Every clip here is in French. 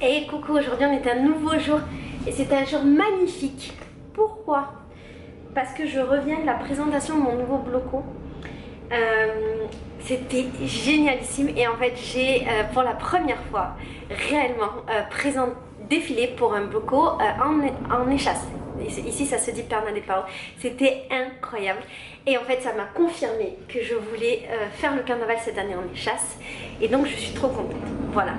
Et coucou, aujourd'hui on est un nouveau jour et c'est un jour magnifique. Pourquoi? Parce que je reviens de la présentation de mon nouveau bloco. C'était génialissime et en fait j'ai pour la première fois réellement défilé pour un bloco en échasse. Ici ça se dit Perna de Pau. C'était incroyable et en fait ça m'a confirmé que je voulais faire le carnaval cette année en échasse et donc je suis trop contente. Voilà.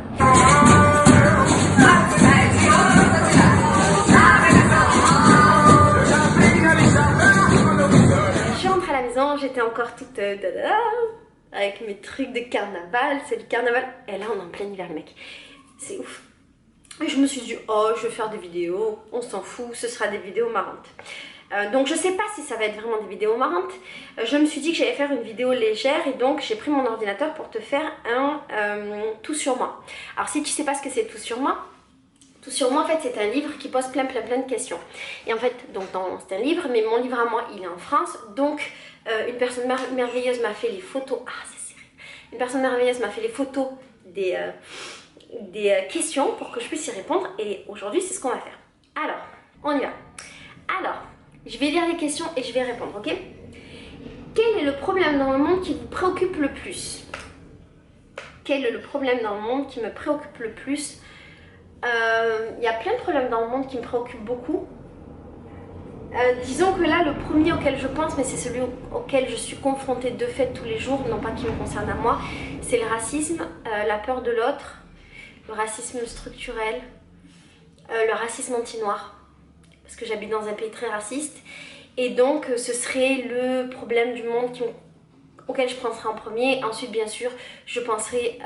Je suis rentrée à la maison, j'étais encore toute avec mes trucs de carnaval, c'est le carnaval. Et là on est en plein hiver mec, c'est ouf. Et je me suis dit, oh je vais faire des vidéos, on s'en fout, ce sera des vidéos marrantes. Donc je sais pas si ça va être vraiment des vidéos marrantes. Je me suis dit que j'allais faire une vidéo légère et donc j'ai pris mon ordinateur pour te faire un tout sur moi. Alors si tu sais pas ce que c'est tout sur moi en fait c'est un livre qui pose plein de questions. Et en fait donc c'est un livre mais mon livre à moi il est en France donc une personne merveilleuse m'a fait les photos. Ah c'est serré. Une personne merveilleuse m'a fait les photos des questions pour que je puisse y répondre et aujourd'hui c'est ce qu'on va faire. Alors on y va. Alors je vais lire les questions et je vais répondre, ok? Quel est le problème dans le monde qui vous préoccupe le plus? Quel est le problème dans le monde qui me préoccupe le plus? Il y a plein de problèmes dans le monde qui me préoccupent beaucoup. Disons que là, le premier auquel je pense, mais c'est celui auquel je suis confrontée de fait tous les jours, non pas qui me concerne à moi, c'est le racisme, la peur de l'autre, le racisme structurel, le racisme anti-noir. Parce que j'habite dans un pays très raciste et donc ce serait le problème du monde auquel je penserai en premier. Ensuite bien sûr je penserai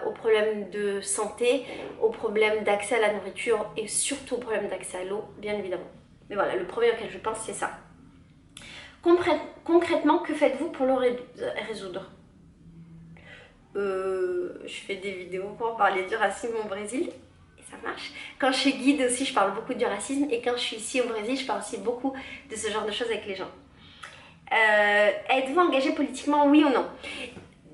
aux problèmes de santé, aux problèmes d'accès à la nourriture et surtout aux problèmes d'accès à l'eau bien évidemment. Mais voilà, le premier auquel je pense c'est ça. Concrètement, que faites-vous pour le résoudre? Je fais des vidéos pour parler du racisme au Brésil. Ça marche. Quand je suis guide aussi, je parle beaucoup du racisme et quand je suis ici au Brésil, je parle aussi beaucoup de ce genre de choses avec les gens. Êtes-vous engagé politiquement, oui ou non?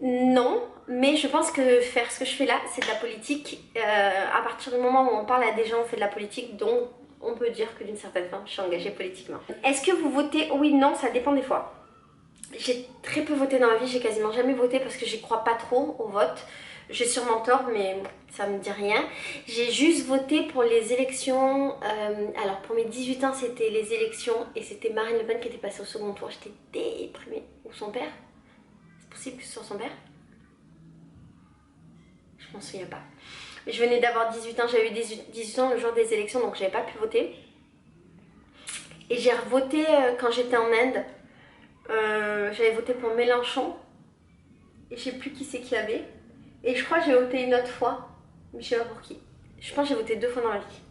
Non, mais je pense que faire ce que je fais là, c'est de la politique. À partir du moment où on parle à des gens, on fait de la politique, donc on peut dire que d'une certaine forme, je suis engagée politiquement. Est-ce que vous votez? Oui, non, ça dépend des fois. J'ai très peu voté dans ma vie, j'ai quasiment jamais voté parce que j'y crois pas trop au vote. J'ai sûrement tort mais ça me dit rien. J'ai juste voté pour les élections, alors pour mes 18 ans c'était les élections et c'était Marine Le Pen qui était passée au second tour. J'étais déprimée. Ou son père? C'est possible que ce soit son père? Je m'en souviens pas. Mais je venais d'avoir 18 ans, j'avais eu 18 ans le jour des élections donc j'avais pas pu voter. Et j'ai revoté quand j'étais en Inde. J'avais voté pour Mélenchon. Et je sais plus qui c'est qui avait. Et je crois que j'ai voté une autre fois, mais je sais pas pour qui. Je pense que j'ai voté 2 fois dans ma vie.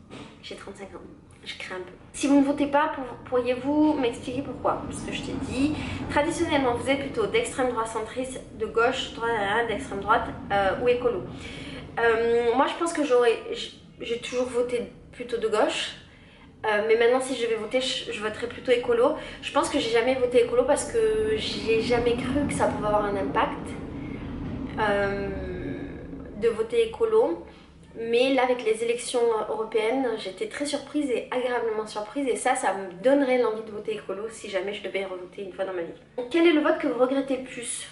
J'ai 35 ans, je crains un peu. Si vous ne votez pas, pourriez-vous m'expliquer pourquoi? Parce que je t'ai dit, traditionnellement vous êtes plutôt d'extrême droite centriste, de gauche, d'extrême droite ou écolo. Moi je pense que j'ai toujours voté plutôt de gauche. Mais maintenant si je vais voter, je voterai plutôt écolo. Je pense que j'ai jamais voté écolo parce que j'ai jamais cru que ça pouvait avoir un impact. De voter écolo, mais là avec les élections européennes j'étais très surprise et agréablement surprise et ça me donnerait l'envie de voter écolo si jamais je devais revoter une fois dans ma vie. Quel est le vote que vous regrettez le plus?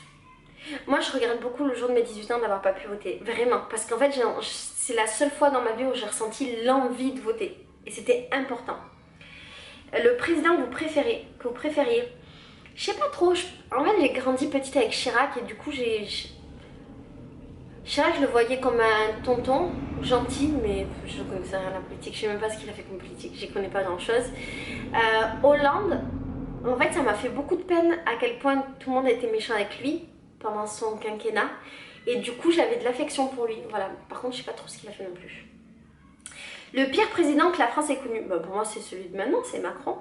Moi je regrette beaucoup le jour de mes 18 ans d'avoir pas pu voter, vraiment, parce qu'en fait c'est la seule fois dans ma vie où j'ai ressenti l'envie de voter et c'était important. Le président que vous préfériez, je sais pas trop, en fait j'ai grandi petite avec Chirac et du coup Chirac, je le voyais comme un tonton, gentil, mais je ne connaissais rien à la politique, je sais même pas ce qu'il a fait comme politique, j'y connais pas grand chose. Hollande, en fait ça m'a fait beaucoup de peine à quel point tout le monde était méchant avec lui pendant son quinquennat. Et du coup j'avais de l'affection pour lui, voilà. Par contre je sais pas trop ce qu'il a fait non plus. Le pire président que la France ait connu, pour moi c'est celui de maintenant, c'est Macron.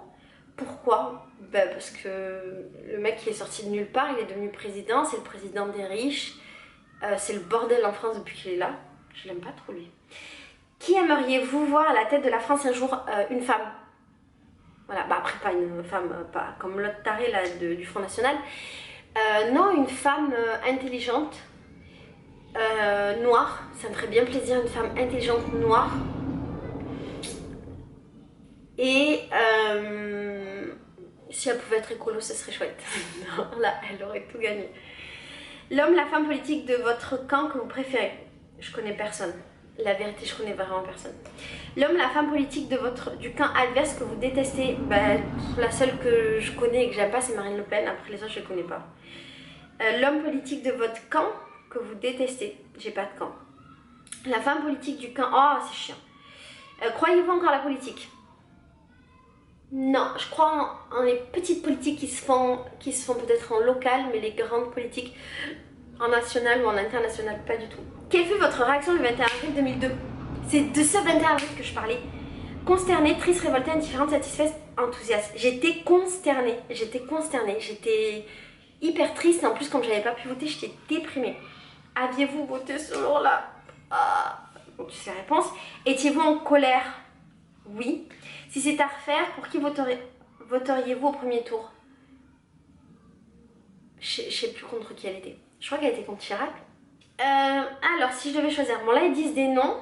Pourquoi? Parce que le mec qui est sorti de nulle part, il est devenu président, c'est le président des riches. C'est le bordel en France depuis qu'il est là. Je l'aime pas trop lui. Qui aimeriez-vous voir à la tête de la France un jour? Une femme. Voilà, après pas une femme, pas comme l'autre taré là du Front National. Non, une femme intelligente, noire. Ça me ferait bien plaisir, une femme intelligente noire. Et si elle pouvait être écolo, ce serait chouette. Non, là, elle aurait tout gagné. L'homme, la femme politique de votre camp que vous préférez. Je connais personne. La vérité, je connais vraiment personne. L'homme, la femme politique du camp adverse que vous détestez. Bah, la seule que je connais et que j'aime pas, c'est Marine Le Pen. Après les autres, je les connais pas. L'homme politique de votre camp que vous détestez. J'ai pas de camp. La femme politique du camp. Oh, c'est chiant. Croyez-vous encore à la politique? Non, je crois en les petites politiques qui se font peut-être en local, mais les grandes politiques en national ou en international, pas du tout. Quelle fut votre réaction le 21 avril 2002? C'est de ce 21 avril que je parlais. Consternée, triste, révoltée, indifférente, satisfaite, enthousiaste. J'étais consternée, j'étais hyper triste. En plus, comme j'avais pas pu voter, j'étais déprimée. Aviez-vous voté ce jour-là? Donc tu sais la réponse. Étiez-vous en colère? Oui. Si c'est à refaire, pour qui voteriez-vous au premier tour? Je sais plus contre qui elle était. Je crois qu'elle était contre Chirac. Alors, si je devais choisir, bon là ils disent des noms.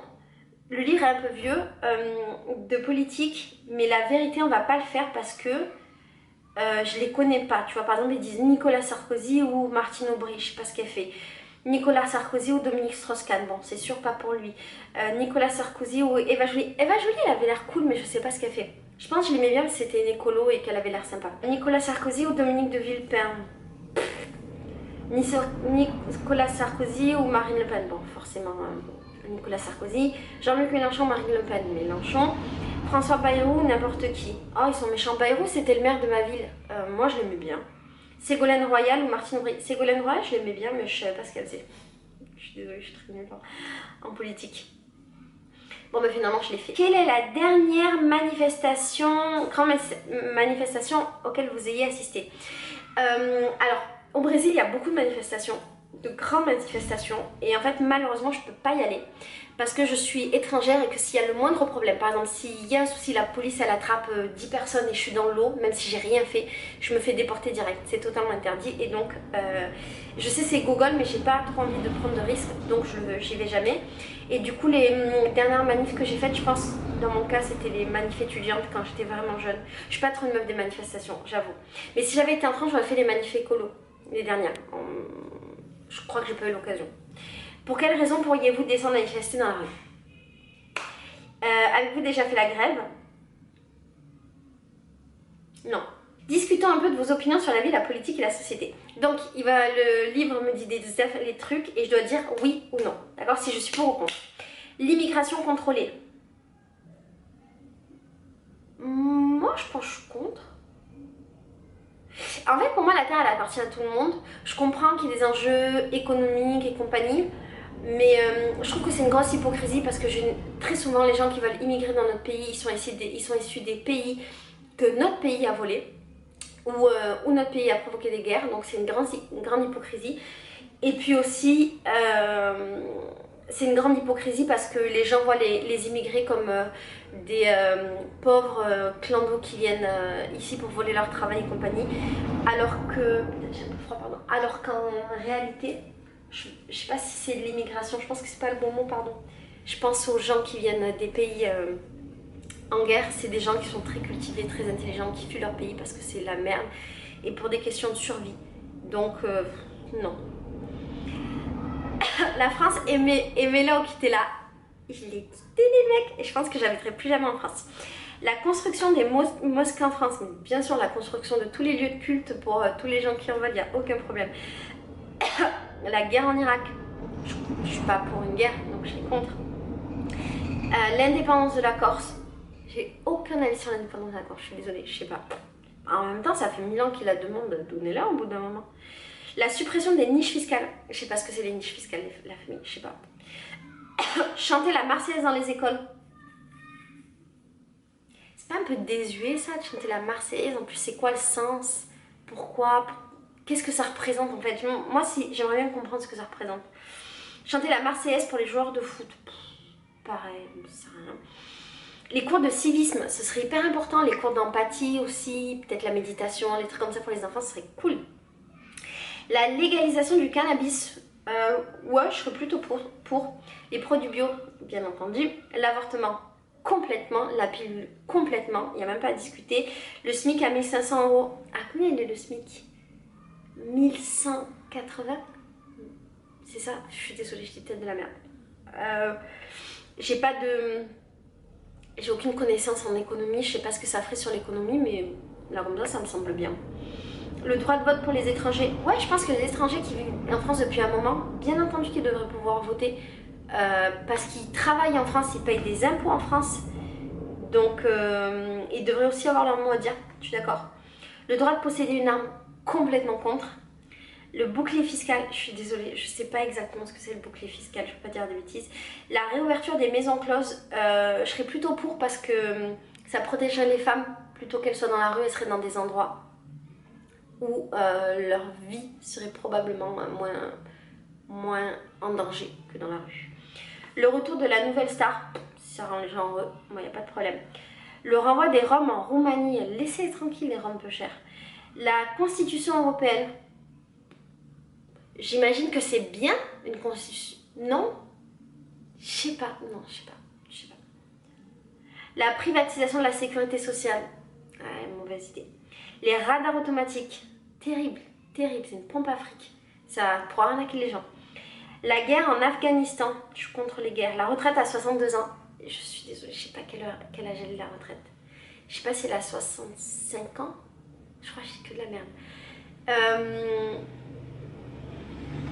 Le livre est un peu vieux, de politique, mais la vérité on va pas le faire parce que je les connais pas. Tu vois, par exemple ils disent Nicolas Sarkozy ou Martine Aubry, je sais pas ce qu'elle fait. Nicolas Sarkozy ou Dominique Strauss-Kahn, bon c'est sûr pas pour lui. Nicolas Sarkozy ou Eva Joly. Eva Joly elle avait l'air cool mais je sais pas ce qu'elle fait. Je pense que je l'aimais bien parce que c'était une écolo et qu'elle avait l'air sympa. Nicolas Sarkozy ou Dominique de Villepin. Nicolas Sarkozy ou Marine Le Pen, bon forcément Nicolas Sarkozy. Jean-Luc Mélenchon, Marine Le Pen, Mélenchon. François Bayrou, n'importe qui. Oh ils sont méchants. Bayrou c'était le maire de ma ville, moi je l'aimais bien. Ségolène Royal ou Martine Aubry. Ségolène Royal, je l'aimais bien, mais je savais pas ce qu'elle faisait. Je suis désolée, je suis très nulle en politique. Bon, bah finalement, je l'ai fait. Quelle est la dernière grande manifestation auquel vous ayez assisté? Alors, au Brésil, il y a beaucoup de manifestations, de grandes manifestations, et en fait, malheureusement, je peux pas y aller. Parce que je suis étrangère et que s'il y a le moindre problème, par exemple s'il y a un souci, la police elle attrape 10 personnes et je suis dans l'eau, même si j'ai rien fait, je me fais déporter direct, c'est totalement interdit. Et donc je sais c'est Google mais j'ai pas trop envie de prendre de risques, donc j'y vais jamais. Et du coup les dernières manifs que j'ai faites, je pense dans mon cas c'était les manifs étudiantes quand j'étais vraiment jeune. Je suis pas trop une meuf des manifestations, j'avoue. Mais si j'avais été en France, j'aurais fait les manifs écolos, les dernières. Je crois que j'ai pas eu l'occasion. Pour quelle raison pourriez-vous descendre manifester dans la rue? Avez-vous déjà fait la grève? Non. Discutons un peu de vos opinions sur la vie, la politique et la société. Donc, le livre me dit les trucs et je dois dire oui ou non. D'accord? Si je suis pour ou contre. L'immigration contrôlée. Moi, je pense que je suis contre. En fait, pour moi, la Terre, elle appartient à tout le monde. Je comprends qu'il y ait des enjeux économiques et compagnie. Mais je trouve que c'est une grosse hypocrisie parce que très souvent les gens qui veulent immigrer dans notre pays, ils sont issus des pays que notre pays a volé ou notre pays a provoqué des guerres, donc c'est une grande hypocrisie. Et puis aussi, c'est une grande hypocrisie parce que les gens voient les immigrés comme des pauvres clandos qui viennent ici pour voler leur travail et compagnie, alors qu'en réalité... Je sais pas si c'est de l'immigration, je pense que c'est pas le bon mot, pardon. Je pense aux gens qui viennent des pays en guerre, c'est des gens qui sont très cultivés, très intelligents, qui fuient leur pays parce que c'est la merde et pour des questions de survie. Donc, non. La France aimait là ou quitter là. Je l'ai quitté les mecs et je pense que j'habiterai plus jamais en France. La construction des mosquées en France, mais bien sûr la construction de tous les lieux de culte pour tous les gens qui en veulent, il n'y a aucun problème. La guerre en Irak, je suis pas pour une guerre, donc je suis contre. L'indépendance de la Corse, j'ai aucun avis sur l'indépendance de la Corse, je suis désolée, je sais pas. En même temps, ça fait 1000 ans qu'ils la demandent, donnez-la au bout d'un moment. La suppression des niches fiscales, je sais pas ce que c'est les niches fiscales, la famille, je sais pas. Chanter la Marseillaise dans les écoles. C'est pas un peu désuet ça de chanter la Marseillaise? En plus, c'est quoi le sens? Pourquoi? Qu'est-ce que ça représente en fait? Moi, j'aimerais bien comprendre ce que ça représente. Chanter la Marseillaise pour les joueurs de foot. Pareil, ça sert à rien. Les cours de civisme, ce serait hyper important. Les cours d'empathie aussi, peut-être la méditation, les trucs comme ça pour les enfants, ce serait cool. La légalisation du cannabis, ouais, je serais plutôt pour. Les produits bio, bien entendu. L'avortement, complètement, la pilule complètement, il n'y a même pas à discuter. Le SMIC à 1500 euros. Ah, combien il est le SMIC? 1180? C'est ça? Je suis désolée, je dis peut-être de la merde. J'ai pas de... J'ai aucune connaissance en économie, je sais pas ce que ça ferait sur l'économie, mais là comme ça me semble bien. Le droit de vote pour les étrangers. Ouais, je pense que les étrangers qui vivent en France depuis un moment, bien entendu qu'ils devraient pouvoir voter parce qu'ils travaillent en France, ils payent des impôts en France. Donc ils devraient aussi avoir leur mot à dire, je suis d'accord. Le droit de posséder une arme, complètement contre. Le bouclier fiscal, je suis désolée, je sais pas exactement ce que c'est le bouclier fiscal, je peux pas dire de bêtises. La réouverture des maisons closes, je serais plutôt pour parce que ça protégerait les femmes plutôt qu'elles soient dans la rue, elles seraient dans des endroits où leur vie serait probablement moins en danger que dans la rue. Le retour de la nouvelle star, ça rend les gens heureux, moi il n'y a pas de problème. Le renvoi des Roms en Roumanie, laissez tranquilles les Roms peu chers. La Constitution européenne, j'imagine que c'est bien une constitution. Non? Je sais pas. Non, je sais pas. La privatisation de la sécurité sociale. Ouais, mauvaise idée. Les radars automatiques. Terrible. C'est une pompe à fric. Ça pour arnaquer les gens. La guerre en Afghanistan. Je suis contre les guerres. La retraite à 62 ans. Je suis désolée, je sais pas quel âge elle est la retraite. Je sais pas si elle a 65 ans. Je crois que j'ai que de la merde.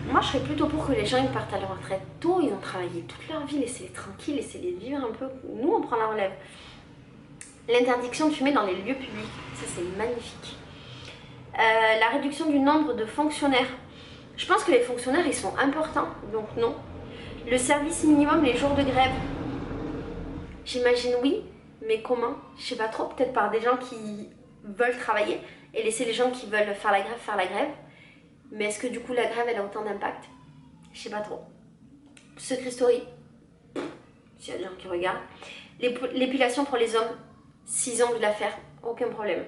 Moi, je serais plutôt pour que les gens ils partent à la retraite tôt. Ils ont travaillé toute leur vie, laissez-les tranquilles, laissez-les vivre un peu. Nous, on prend la relève. L'interdiction de fumer dans les lieux publics, ça c'est magnifique. La réduction du nombre de fonctionnaires. Je pense que les fonctionnaires, ils sont importants, donc non. Le service minimum, les jours de grève. J'imagine oui, mais comment? Je sais pas trop, peut-être par des gens qui veulent travailler et laisser les gens qui veulent faire la grève. Mais est-ce que du coup la grève elle a autant d'impact? Je sais pas trop. Secret Story, s'il y a des gens qui regardent. L'épilation pour les hommes, 6 ans de l'affaire, aucun problème.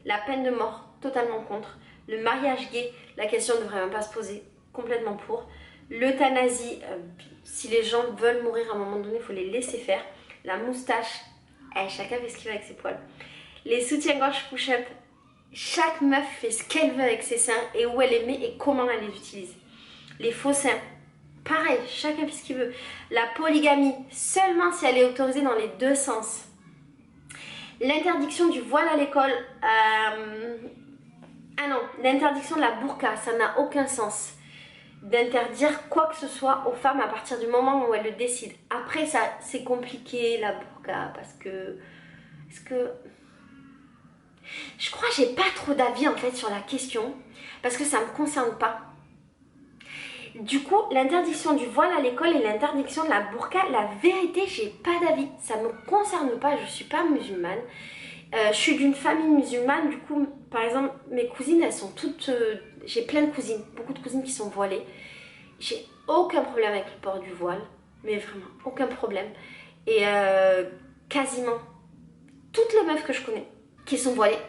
La peine de mort, totalement contre. Le mariage gay, la question ne devrait même pas se poser, complètement pour. L'euthanasie, si les gens veulent mourir à un moment donné, il faut les laisser faire. La moustache, chacun fait ce qu'il veut avec ses poils. Les soutiens-gorge push-up, chaque meuf fait ce qu'elle veut avec ses seins et où elle les met et comment elle les utilise. Les faux seins, pareil, chacun fait ce qu'il veut. La polygamie, seulement si elle est autorisée dans les deux sens. L'interdiction du voile à l'école, ah non, l'interdiction de la burqa, ça n'a aucun sens. D'interdire quoi que ce soit aux femmes à partir du moment où elles le décident. Après, ça, c'est compliqué la burqa parce que... Est-ce que... Je crois que j'ai pas trop d'avis en fait sur la question parce que ça me concerne pas. Du coup, l'interdiction du voile à l'école et l'interdiction de la burqa, la vérité, j'ai pas d'avis. Ça me concerne pas, je suis pas musulmane. Je suis d'une famille musulmane, du coup, par exemple, mes cousines, elles sont toutes... j'ai plein de cousines, beaucoup de cousines qui sont voilées. J'ai aucun problème avec le port du voile, mais vraiment, aucun problème. Et quasiment toutes les meufs que je connais qui sont voilées,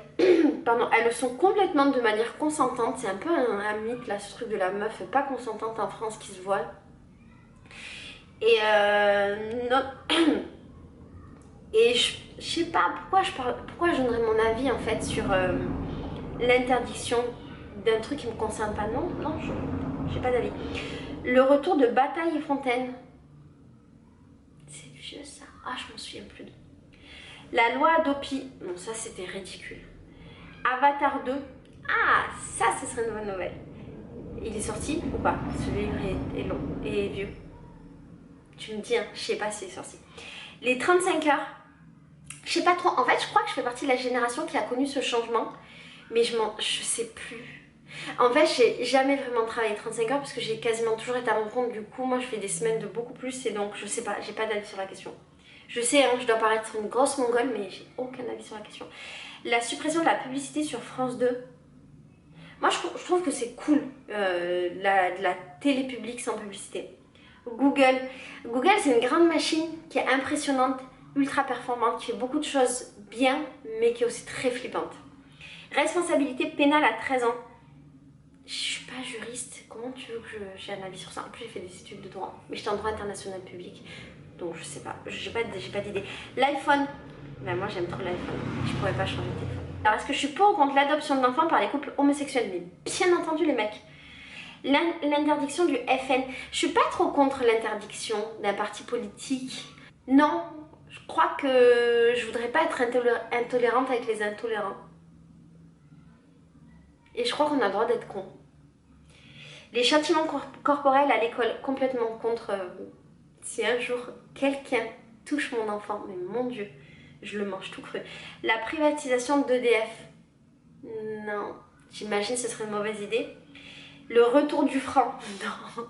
pardon, elles le sont complètement de manière consentante. C'est un peu un mythe, là, ce truc de la meuf pas consentante en France qui se voile. Et non... Et je sais pas pourquoi je donnerais mon avis en fait sur l'interdiction d'un truc qui me concerne pas. Non, j'ai pas d'avis. Le retour de Bataille et Fontaine. C'est vieux ça. Ah, je m'en souviens plus. La loi Adopi. Non, ça c'était ridicule. Avatar 2. Ah, ça ce serait une bonne nouvelle. Il est sorti ou pas? Ce livre est long et vieux. Tu me dis, hein, je sais pas s'il est sorti. Les 35 heures. Je sais pas trop. En fait, je crois que je fais partie de la génération qui a connu ce changement. Mais je sais plus. En fait, j'ai jamais vraiment travaillé 35 heures parce que j'ai quasiment toujours été à mon compte. Du coup, moi, je fais des semaines de beaucoup plus et donc je sais pas, j'ai pas d'avis sur la question. Je sais, hein, je dois paraître une grosse mongole, mais j'ai aucun avis sur la question. La suppression de la publicité sur France 2. Moi, je trouve que c'est cool, de la télé publique sans publicité. Google, c'est une grande machine qui est impressionnante, ultra performante, qui fait beaucoup de choses bien, mais qui est aussi très flippante. Responsabilité pénale à 13 ans. Je suis pas juriste, comment tu veux que j'ai un avis sur ça? En plus, j'ai fait des études de droit, mais j'étais en droit international public. Donc je sais pas, j'ai pas d'idée. L'iPhone, ben moi j'aime trop l'iPhone, je pourrais pas changer de téléphone. Alors est-ce que je suis pour ou contre l'adoption d'enfants par les couples homosexuels? Mais bien entendu les mecs. L'interdiction du FN, je suis pas trop contre l'interdiction d'un parti politique. Non, je crois que je voudrais pas être intolérante avec les intolérants. Et je crois qu'on a le droit d'être con. Les châtiments corporels à l'école, complètement contre. Si un jour quelqu'un touche mon enfant, mais mon Dieu, je le mange tout cru. La privatisation d'EDF, non, j'imagine ce serait une mauvaise idée. Le retour du franc, non,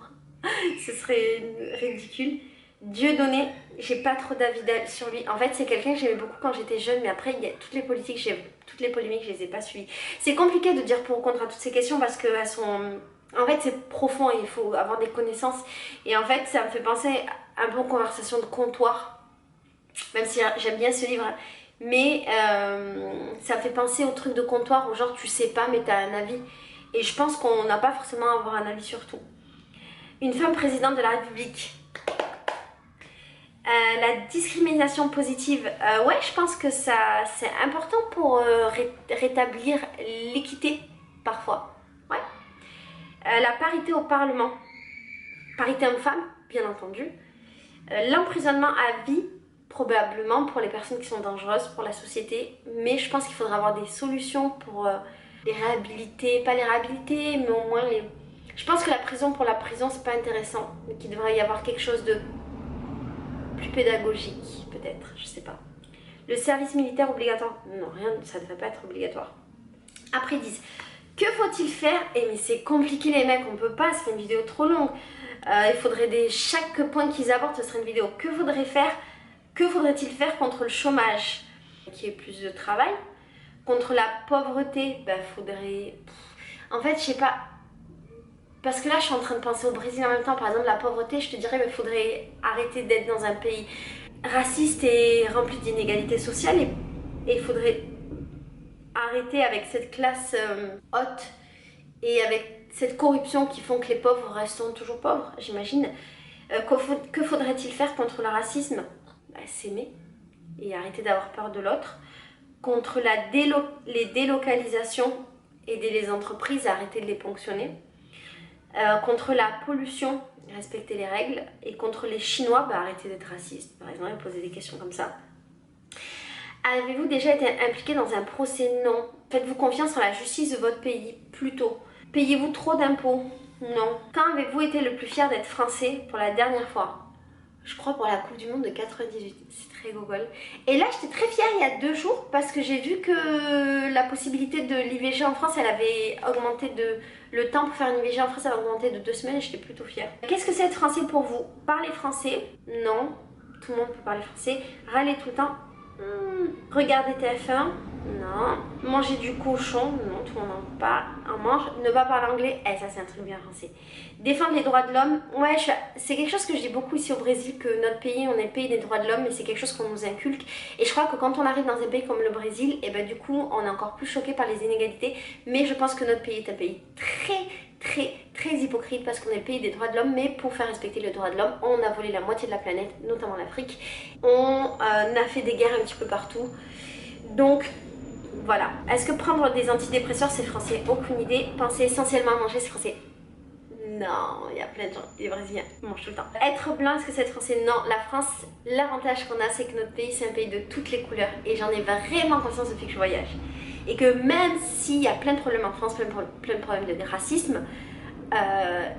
ce serait ridicule. Dieudonné, j'ai pas trop d'avis sur lui. En fait, c'est quelqu'un que j'aimais beaucoup quand j'étais jeune, mais après, il y a toutes les politiques, toutes les polémiques, je les ai pas suivies. C'est compliqué de dire pour ou contre à toutes ces questions parce qu'elles sont... En fait, c'est profond et il faut avoir des connaissances. Et en fait, ça me fait penser un peu aux conversations de comptoir, même si j'aime bien ce livre. Mais ça me fait penser aux trucs de comptoir où genre tu sais pas, mais t'as un avis. Et je pense qu'on n'a pas forcément à avoir un avis sur tout. Une femme présidente de la République. La discrimination positive, ouais, je pense que ça c'est important pour rétablir l'équité parfois. Ouais. La parité au Parlement, parité homme-femme, bien entendu. L'emprisonnement à vie, probablement pour les personnes qui sont dangereuses pour la société, mais je pense qu'il faudra avoir des solutions pour les réhabiliter, pas les réhabiliter, mais au moins les... Je pense que la prison pour la prison, c'est pas intéressant, mais qu'il devrait y avoir quelque chose de plus pédagogique, peut-être, je sais pas. Le service militaire obligatoire, non, rien, ça ne devrait pas être obligatoire. Après, ils disent, que faut-il faire? Eh mais c'est compliqué les mecs, on peut pas, c'est une vidéo trop longue. Il faudrait chaque point qu'ils abordent, ce serait une vidéo. Que faudrait-il faire contre le chômage? Qu'il y ait plus de travail. Contre la pauvreté, bah faudrait... En fait, je sais pas... Parce que là, je suis en train de penser au Brésil en même temps. Par exemple, la pauvreté, je te dirais, il faudrait arrêter d'être dans un pays raciste et rempli d'inégalités sociales. Et il faudrait arrêter avec cette classe haute et avec cette corruption qui font que les pauvres restent toujours pauvres, j'imagine. Que faudrait-il faire contre le racisme? Bah, s'aimer et arrêter d'avoir peur de l'autre. Contre les délocalisations, aider les entreprises à arrêter de les ponctionner. Contre la pollution, respecter les règles. Et contre les Chinois, bah, arrêter d'être raciste, par exemple, et poser des questions comme ça. Avez-vous déjà été impliqué dans un procès? Non. Faites-vous confiance en la justice de votre pays? Plutôt. Payez-vous trop d'impôts? Non. Quand avez-vous été le plus fier d'être français pour la dernière fois? Je crois pour la Coupe du Monde de 98. C'est très gogol. Et là, j'étais très fière il y a 2 jours parce que j'ai vu que la possibilité de l'IVG en France, elle avait augmenté de... Le temps pour faire une IVG en France, elle a augmenté de 2 semaines et j'étais plutôt fière. Qu'est-ce que c'est être français pour vous? Parler français? Non. Tout le monde peut parler français. Râler tout le temps? Regarder TF1? Non. Manger du cochon? Non, tout le monde en mange. Ne pas parler anglais? Eh, ça c'est un truc bien français. Défendre les droits de l'homme? Ouais, c'est quelque chose que je dis beaucoup ici au Brésil, que notre pays, on est le pays des droits de l'homme, mais c'est quelque chose qu'on nous inculque. Et je crois que quand on arrive dans un pays comme le Brésil, et ben du coup, on est encore plus choqué par les inégalités. Mais je pense que notre pays est un pays très hypocrite parce qu'on est le pays des droits de l'homme, mais pour faire respecter les droits de l'homme, on a volé la moitié de la planète, notamment l'Afrique. On a fait des guerres un petit peu partout. Donc voilà. Est-ce que prendre des antidépresseurs c'est français? Aucune idée. Penser essentiellement à manger c'est français? Non, il y a plein de gens, les Brésiliens mangent tout le temps. Être blanc, est-ce que c'est être français? Non, la France, l'avantage qu'on a c'est que notre pays c'est un pays de toutes les couleurs et j'en ai vraiment conscience depuis que je voyage. Et que même s'il y a plein de problèmes en France, plein de problèmes de racisme,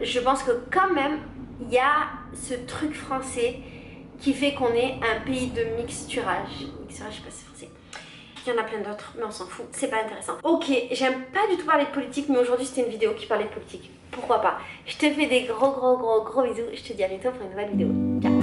je pense que quand même, il y a ce truc français qui fait qu'on est un pays de mixturage. Mixturage, je sais pas si c'est français. Il y en a plein d'autres, mais on s'en fout, c'est pas intéressant. Ok, j'aime pas du tout parler de politique, mais aujourd'hui c'était une vidéo qui parlait de politique. Pourquoi pas? Je te fais des gros bisous, je te dis à bientôt pour une nouvelle vidéo. Ciao.